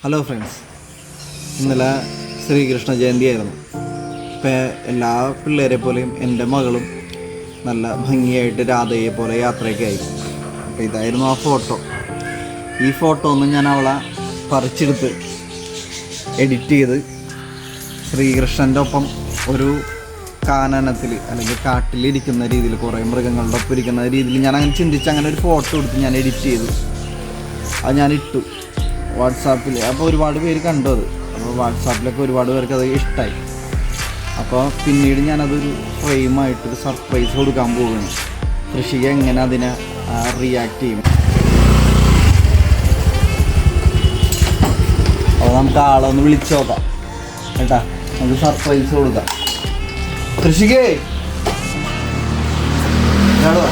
Hello friends, ഇന്നലെ ശ്രീകൃഷ്ണ ജയന്തി ആയിരുന്നു. ഇപ്പം എല്ലാ പിള്ളേരെ പോലെയും എൻ്റെ മകളും നല്ല ഭംഗിയായിട്ട് രാധയെ പോലെ യാത്രയൊക്കെ ആയി. അപ്പോൾ ഇതായിരുന്നു ആ ഫോട്ടോ. ഈ ഫോട്ടോ ഒന്ന് ഞാൻ അവളെ പറിച്ചെടുത്ത് എഡിറ്റ് ചെയ്ത് ശ്രീകൃഷ്ണൻ്റെ ഒപ്പം ഒരു കാനനത്തിൽ അല്ലെങ്കിൽ കാട്ടിലിരിക്കുന്ന രീതിയിൽ, കുറേ മൃഗങ്ങളുടെ ഒപ്പം ഇരിക്കുന്ന രീതിയിൽ ഞാൻ അങ്ങനെ ചിന്തിച്ച് അങ്ങനെ ഒരു ഫോട്ടോ എടുത്ത് ഞാൻ എഡിറ്റ് ചെയ്തു. അത് ഞാൻ ഇട്ടു വാട്സാപ്പിൽ. അപ്പോൾ ഒരുപാട് പേര് കണ്ടു അത്. അപ്പോൾ വാട്സാപ്പിലൊക്കെ ഒരുപാട് പേർക്ക് അത് ഇഷ്ടമായി. അപ്പോൾ പിന്നീട് ഞാനതൊരു ഫ്രെയിമായിട്ടൊരു സർപ്രൈസ് കൊടുക്കാൻ പോവുകയാണ്. കൃഷിക എങ്ങനെ അതിനെ റിയാക്ട് ചെയ്യും. അപ്പോൾ നമുക്ക് ആളെ ഒന്ന് വിളിച്ചു നോക്കാം കേട്ടാ. നമുക്ക് സർപ്രൈസ് കൊടുക്കാം. കൃഷികേ കേട്ടോ.